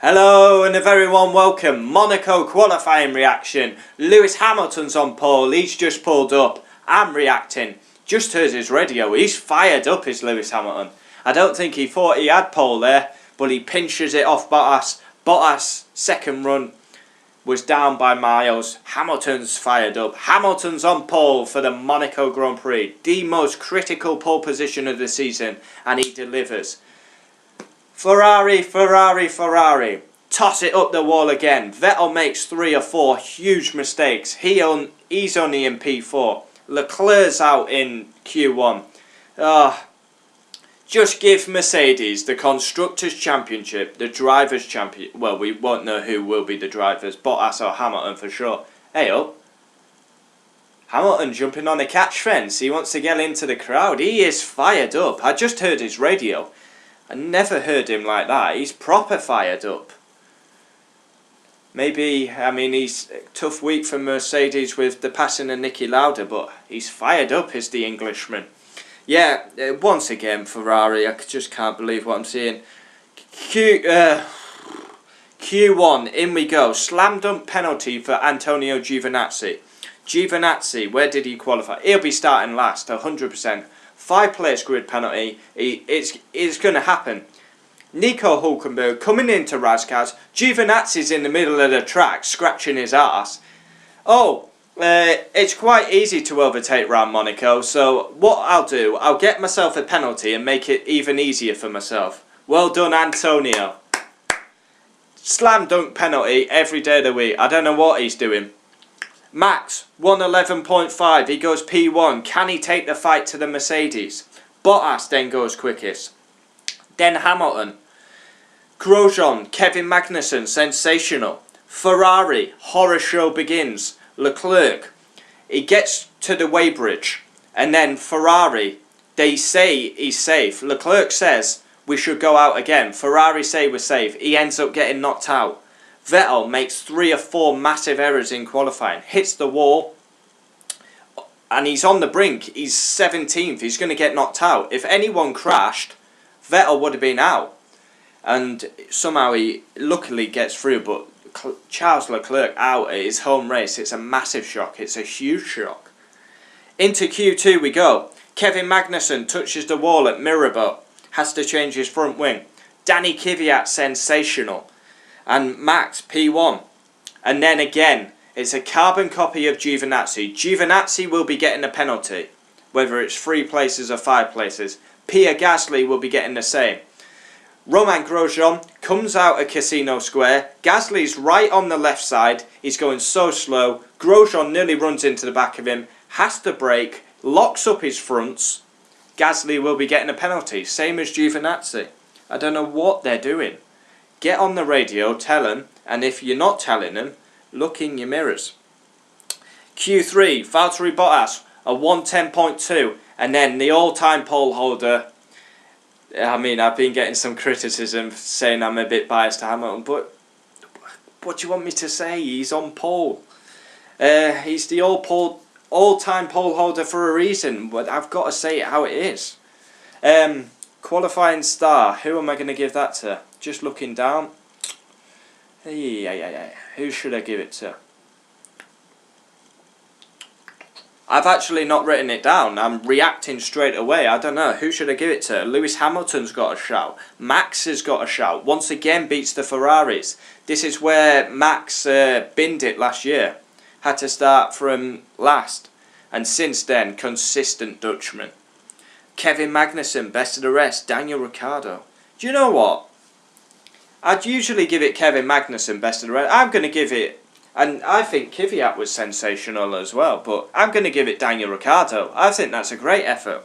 Hello and a very warm welcome. Monaco qualifying reaction. Lewis Hamilton's on pole, he's just pulled up. I'm reacting. Just heard his radio, he's fired up, is Lewis Hamilton. I don't think he thought he had pole there, but he pinches it off Bottas. Bottas' second run was down by miles. Hamilton's fired up. Hamilton's on pole for the Monaco Grand Prix. The most critical pole position of the season, and he delivers. Ferrari, Ferrari, Ferrari. Toss it up the wall again. Vettel makes 3 or 4 huge mistakes. He's only in P4. Leclerc's out in Q1. Just give Mercedes the Constructors' Championship, the Drivers' Champion. Well, we won't know who will be the drivers. Bottas or Hamilton for sure. Hey up. Hamilton jumping on a catch fence. He wants to get into the crowd. He is fired up. I just heard his radio. I never heard him like that. He's proper fired up. Maybe, I mean, he's a tough week for Mercedes with the passing of Niki Lauda, but he's fired up, is the Englishman. Yeah, once again, Ferrari, I just can't believe what I'm seeing. Q1, in we go. Slam dunk penalty for Antonio Giovinazzi. Giovinazzi, where did he qualify? He'll be starting last, 100%. 5-place grid penalty. It's going to happen. Nico Hülkenberg coming into Razgaz. Giovinazzi's in the middle of the track scratching his arse. It's quite easy to overtake round Monaco, so what I'll do, I'll get myself a penalty and make it even easier for myself. Well done, Antonio. Slam dunk penalty every day of the week. I don't know what he's doing. Max, 111.5, he goes P1. Can he take the fight to the Mercedes? Bottas then goes quickest. Then Hamilton. Grosjean, Kevin Magnussen, sensational. Ferrari, horror show begins. Leclerc, he gets to the weighbridge. And then Ferrari, they say he's safe. Leclerc says we should go out again. Ferrari say we're safe. He ends up getting knocked out. Vettel makes 3 or 4 massive errors in qualifying, hits the wall, and he's on the brink. He's 17th, he's going to get knocked out. If anyone crashed, Vettel would have been out. And somehow he luckily gets through, but Charles Leclerc out at his home race. It's a massive shock, it's a huge shock. Into Q2 we go. Kevin Magnussen touches the wall at Mirabel, has to change his front wing. Danny Kvyat, sensational. And Max, P1. And then again, it's a carbon copy of Giovinazzi. Giovinazzi will be getting a penalty, whether it's 3 places or 5 places. Pierre Gasly will be getting the same. Romain Grosjean comes out of Casino Square. Gasly's right on the left side. He's going so slow. Grosjean nearly runs into the back of him. Has to brake. Locks up his fronts. Gasly will be getting a penalty. Same as Giovinazzi. I don't know what they're doing. Get on the radio, tell them, and if you're not telling them, look in your mirrors. Q3, Valtteri Bottas, a 110.2, and then the all-time pole holder. I mean, I've been getting some criticism saying I'm a bit biased to Hamilton, but what do you want me to say? He's on pole. He's the all-time pole holder for a reason, but I've got to say it how it is. Qualifying star, who am I going to give that to? Just looking down. Who should I give it to? I've actually not written it down. I'm reacting straight away. I don't know. Who should I give it to? Lewis Hamilton's got a shout. Max has got a shout. Once again beats the Ferraris. This is where Max binned it last year. Had to start from last. And since then, consistent Dutchman. Kevin Magnussen, best of the rest. Daniel Ricciardo. Do you know what? I'd usually give it Kevin Magnussen, best of the rest. I'm going to give it, and I think Kvyat was sensational as well, but I'm going to give it Daniel Ricciardo. I think that's a great effort.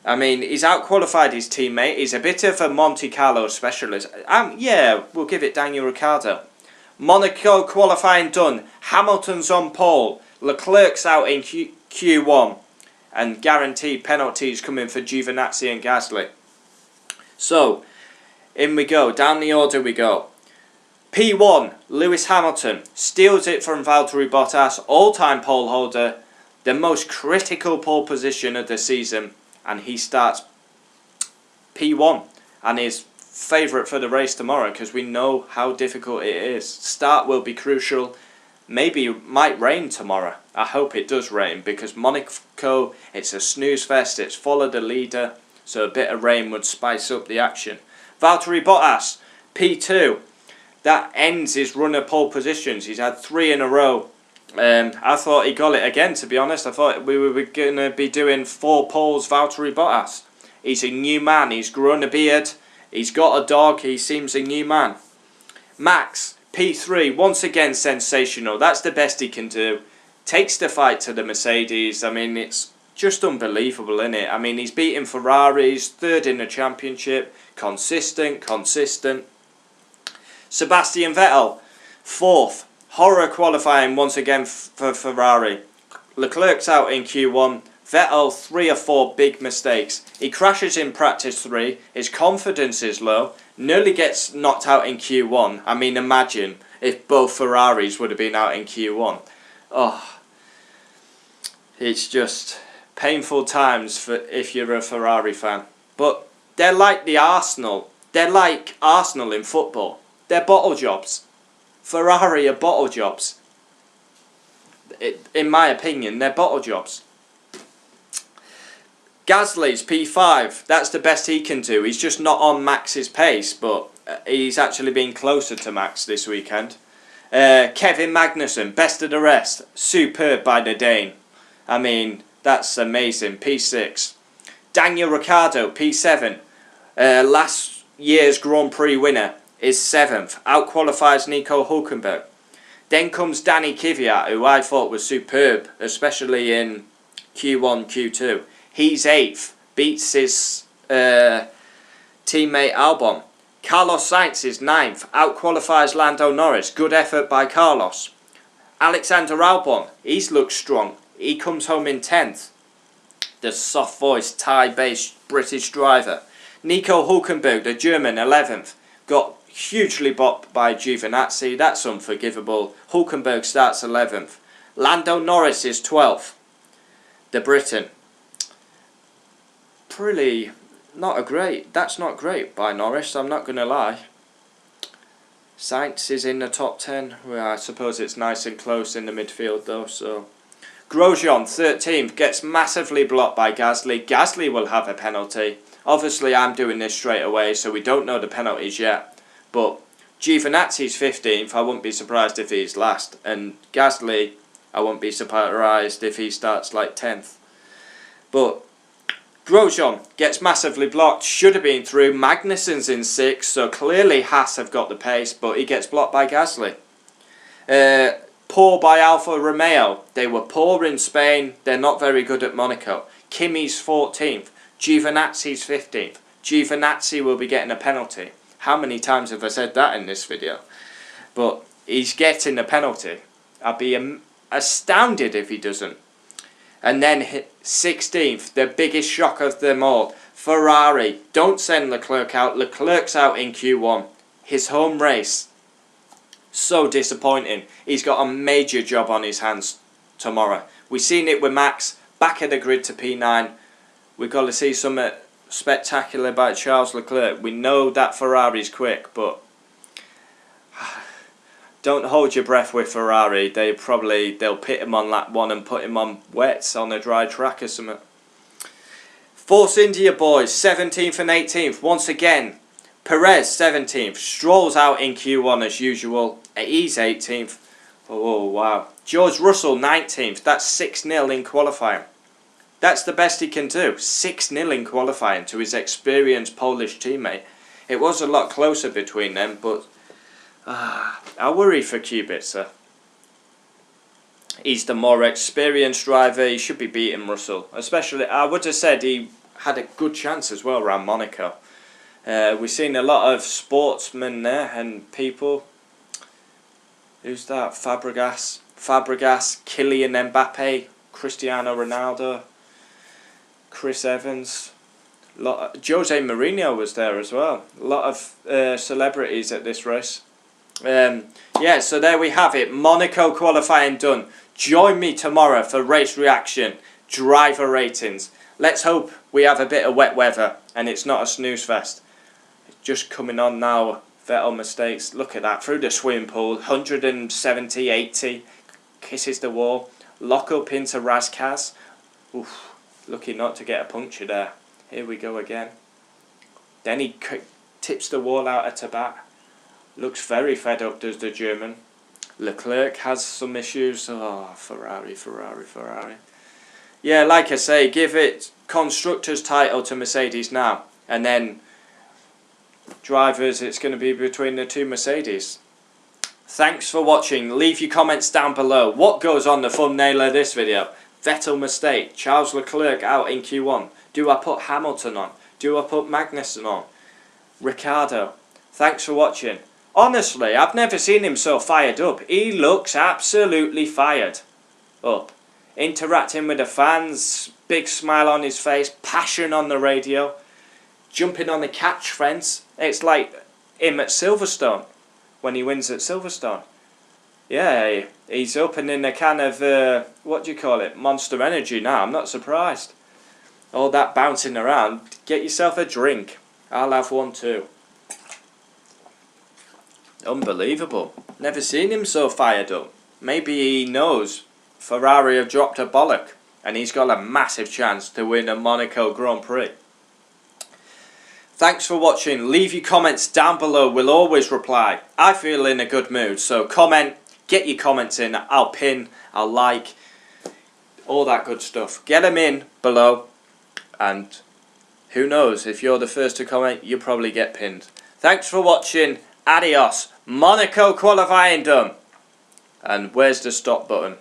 I mean, he's out-qualified his teammate. He's a bit of a Monte Carlo specialist. Yeah, we'll give it Daniel Ricciardo. Monaco qualifying done. Hamilton's on pole. Leclerc's out in Q1. And guaranteed penalties coming for Giovinazzi and Gasly. So, in we go. Down the order we go. P1, Lewis Hamilton. Steals it from Valtteri Bottas. All-time pole holder. The most critical pole position of the season. And he starts P1. And is favourite for the race tomorrow because we know how difficult it is. Start will be crucial. Maybe it might rain tomorrow. I hope it does rain because Monaco, it's a snooze fest. It's follow the leader, so a bit of rain would spice up the action. Valtteri Bottas, P2. That ends his run of pole positions. He's had 3 in a row. I thought he got it again, to be honest. I thought we were going to be doing 4 poles Valtteri Bottas. He's a new man. He's grown a beard. He's got a dog. He seems a new man. Max, P3. Once again, sensational. That's the best he can do. Takes the fight to the Mercedes. I mean, it's just unbelievable, isn't it? I mean, he's beating Ferraris. 3rd in the championship. Consistent. Sebastian Vettel, 4th. Horror qualifying once again for Ferrari. Leclerc's out in Q1. Vettel, 3 or 4 big mistakes. He crashes in practice 3. His confidence is low. Nearly gets knocked out in Q1. I mean, imagine if both Ferraris would have been out in Q1. Oh, it's just painful times for if you're a Ferrari fan. But they're like the Arsenal. They're like Arsenal in football. They're bottle jobs. Ferrari are bottle jobs. In my opinion, they're bottle jobs. Gasly's P5. That's the best he can do. He's just not on Max's pace, but he's actually been closer to Max this weekend. Kevin Magnussen, best of the rest. Superb by the Dane. I mean, that's amazing. P6. Daniel Ricciardo, P7. Last year's Grand Prix winner, is 7th. Outqualifies Nico Hülkenberg. Then comes Danny Kvyat, who I thought was superb, especially in Q1, Q2. He's 8th. Beats his teammate Albon. Carlos Sainz is 9th. Outqualifies Lando Norris. Good effort by Carlos. Alexander Albon, he's looked strong. He comes home in 10th. The soft-voiced, Thai-based British driver. Nico Hülkenberg, the German, 11th. Got hugely bopped by Giovinazzi. That's unforgivable. Hülkenberg starts 11th. Lando Norris is 12th. The Briton. Pretty that's not great by Norris, I'm not going to lie. Sainz is in the top 10. Well, I suppose it's nice and close in the midfield though. So Grosjean, 13th, gets massively blocked by Gasly. Gasly will have a penalty. Obviously I'm doing this straight away, so we don't know the penalties yet. But Giovinazzi's 15th, I wouldn't be surprised if he's last. And Gasly, I wouldn't be surprised if he starts like 10th. But Grosjean gets massively blocked, should have been through. Magnussen's in 6th, so clearly Haas have got the pace, but he gets blocked by Gasly. Poor by Alfa Romeo. They were poor in Spain, they're not very good at Monaco. Kimi's 14th, Giovinazzi's 15th. Giovinazzi will be getting a penalty. How many times have I said that in this video? But he's getting a penalty. I'd be astounded if he doesn't. And then 16th, the biggest shock of them all. Ferrari, don't send Leclerc out. Leclerc's out in Q1. His home race. So disappointing. He's got a major job on his hands tomorrow. We've seen it with Max. Back of the grid to P9. We've got to see something spectacular by Charles Leclerc. We know that Ferrari's quick, but don't hold your breath with Ferrari. They'll pit him on lap 1 and put him on wets on a dry track or something. Force India boys, 17th and 18th. Once again, Perez 17th. Stroll's out in Q1 as usual. He's 18th. Oh wow. George Russell 19th. That's 6-0 in qualifying. That's the best he can do. 6-0 in qualifying to his experienced Polish teammate. It was a lot closer between them, but I worry for Kubica. He's the more experienced driver. He should be beating Russell. Especially, I would have said he had a good chance as well around Monaco. We've seen a lot of sportsmen there and people. Who's that? Fabregas, Kylian Mbappe, Cristiano Ronaldo, Chris Evans. Jose Mourinho was there as well. A lot of celebrities at this race. Yeah, so there we have it. Monaco qualifying done. Join me tomorrow for race reaction, driver ratings. Let's hope we have a bit of wet weather and it's not a snooze fest. just coming on now. Vettel mistakes. Look at that. Through the swimming pool. 170, 80. Kisses the wall. Lock up into Razkaz. Oof. Lucky not to get a puncture there. Here we go again. Then he tips the wall out at Tabat. Looks very fed up, does the German. Leclerc has some issues. Oh, Ferrari. Yeah, like I say, give it constructors title to Mercedes now. And then drivers, it's going to be between the two Mercedes. Thanks for watching. Leave your comments down below. What goes on the thumbnail of this video? Vettel mistake. Charles Leclerc out in Q1. Do I put Hamilton on? Do I put Magnussen on? Ricciardo. Thanks for watching. Honestly, I've never seen him so fired up. He looks absolutely fired up. Interacting with the fans. Big smile on his face. Passion on the radio. Jumping on the catch fence. It's like him at Silverstone. When he wins at Silverstone. Yeah, he's opening a can of, what do you call it? Monster Energy now. I'm not surprised. All that bouncing around. Get yourself a drink. I'll have one too. Unbelievable. Never seen him so fired up. Maybe he knows Ferrari have dropped a bollock. And he's got a massive chance to win a Monaco Grand Prix. Thanks for watching. Leave your comments down below. We'll always reply. I feel in a good mood. So comment. Get your comments in. I'll pin. I'll like. All that good stuff. Get them in below. And who knows. If you're the first to comment, you'll probably get pinned. Thanks for watching. Adios. Monaco qualifying done. And where's the stop button?